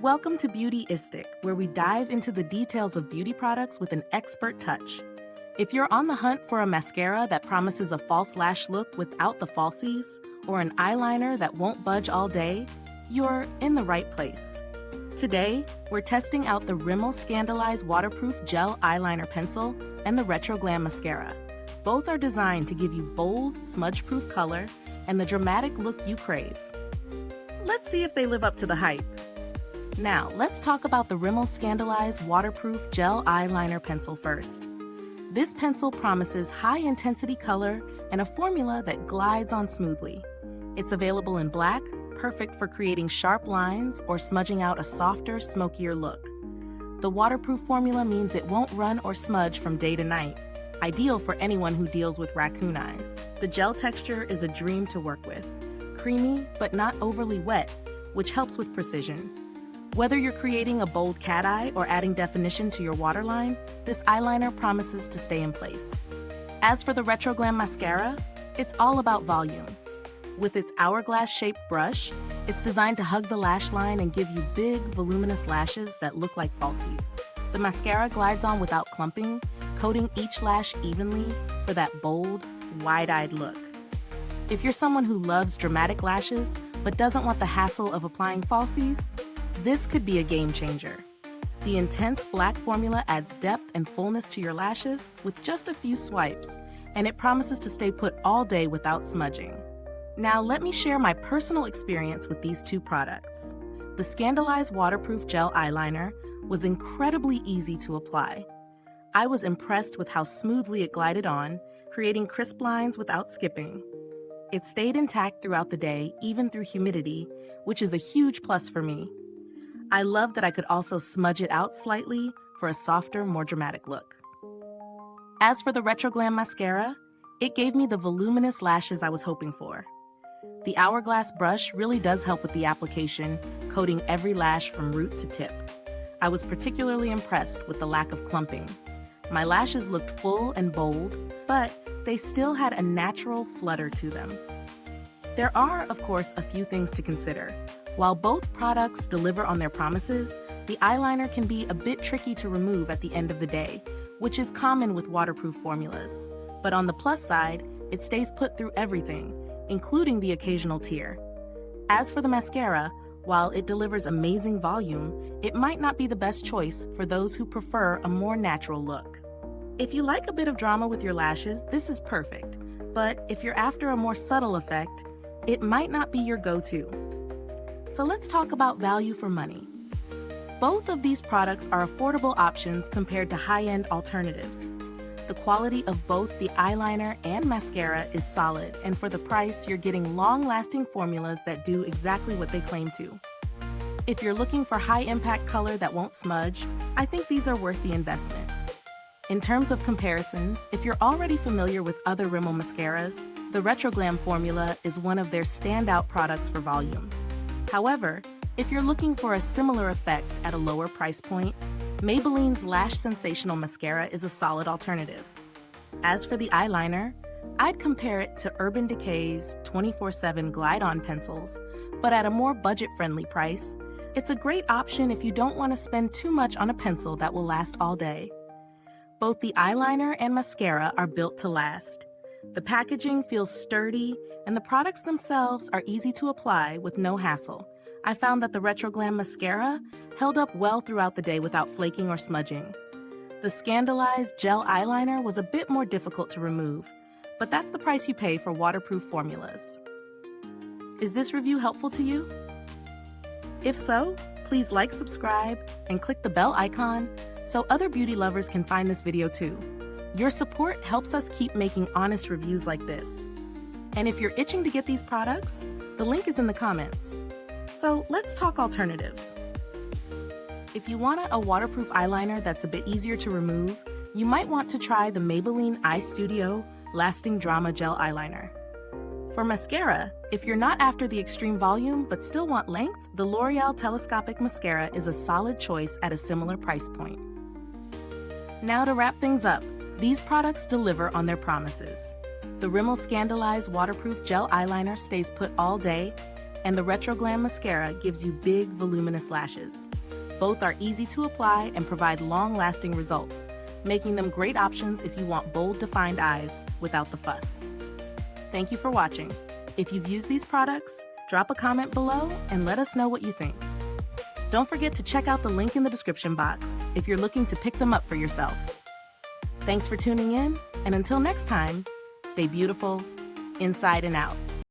Welcome to Beautyistic, where we dive into the details of beauty products with an expert touch. If you're on the hunt for a mascara that promises a false lash look without the falsies, or an eyeliner that won't budge all day, you're in the right place. Today, we're testing out the Rimmel Scandaleyes waterproof gel eyeliner pencil and the Retroglam Mascara. Both are designed to give you bold, smudge-proof color and the dramatic look you crave. Let's see if they live up to the hype. Now, let's talk about the Rimmel Scandaleyes waterproof gel eyeliner pencil first. This pencil promises high-intensity color and a formula that glides on smoothly. It's available in black, perfect for creating sharp lines or smudging out a softer, smokier look. The waterproof formula means it won't run or smudge from day to night, ideal for anyone who deals with raccoon eyes. The gel texture is a dream to work with, creamy but not overly wet, which helps with precision. Whether you're creating a bold cat eye or adding definition to your waterline, this eyeliner promises to stay in place. As for the Retroglam Mascara, it's all about volume. With its hourglass-shaped brush, it's designed to hug the lash line and give you big, voluminous lashes that look like falsies. The mascara glides on without clumping, coating each lash evenly for that bold, wide-eyed look. If you're someone who loves dramatic lashes but doesn't want the hassle of applying falsies, this could be a game changer. The intense black formula adds depth and fullness to your lashes with just a few swipes, and it promises to stay put all day without smudging. Now let me share my personal experience with these two products. The Scandaleyes waterproof gel eyeliner was incredibly easy to apply. I was impressed with how smoothly it glided on, creating crisp lines without skipping. It stayed intact throughout the day, even through humidity, which is a huge plus for me. I love that I could also smudge it out slightly for a softer, more dramatic look. As for the Retroglam Mascara, it gave me the voluminous lashes I was hoping for. The hourglass brush really does help with the application, coating every lash from root to tip. I was particularly impressed with the lack of clumping. My lashes looked full and bold, but they still had a natural flutter to them. There are, of course, a few things to consider. While both products deliver on their promises, the eyeliner can be a bit tricky to remove at the end of the day, which is common with waterproof formulas. But on the plus side, it stays put through everything, including the occasional tear. As for the mascara, while it delivers amazing volume, it might not be the best choice for those who prefer a more natural look. If you like a bit of drama with your lashes, this is perfect. But if you're after a more subtle effect, it might not be your go-to. So let's talk about value for money. Both of these products are affordable options compared to high-end alternatives. The quality of both the eyeliner and mascara is solid, and for the price, you're getting long-lasting formulas that do exactly what they claim to. If you're looking for high-impact color that won't smudge, I think these are worth the investment. In terms of comparisons, if you're already familiar with other Rimmel mascaras, the Retroglam formula is one of their standout products for volume. However, if you're looking for a similar effect at a lower price point, Maybelline's Lash Sensational Mascara is a solid alternative. As for the eyeliner, I'd compare it to Urban Decay's 24/7 Glide-On pencils, but at a more budget-friendly price. It's a great option if you don't want to spend too much on a pencil that will last all day. Both the eyeliner and mascara are built to last. The packaging feels sturdy, and the products themselves are easy to apply with no hassle. I found that the Retroglam Mascara held up well throughout the day without flaking or smudging. The Scandaleyes gel eyeliner was a bit more difficult to remove, but that's the price you pay for waterproof formulas. Is this review helpful to you? If so, please like, subscribe, and click the bell icon so other beauty lovers can find this video too. Your support helps us keep making honest reviews like this. And if you're itching to get these products, the link is in the comments. So let's talk alternatives. If you want a waterproof eyeliner that's a bit easier to remove, you might want to try the Maybelline Eye Studio Lasting Drama Gel Eyeliner. For mascara, if you're not after the extreme volume but still want length, the L'Oreal Telescopic Mascara is a solid choice at a similar price point. Now to wrap things up, these products deliver on their promises. The Rimmel Scandaleyes waterproof gel eyeliner stays put all day, and the Retroglam Mascara gives you big, voluminous lashes. Both are easy to apply and provide long-lasting results, making them great options if you want bold, defined eyes without the fuss. Thank you for watching. If you've used these products, drop a comment below and let us know what you think. Don't forget to check out the link in the description box if you're looking to pick them up for yourself. Thanks for tuning in, and until next time, stay beautiful, inside and out.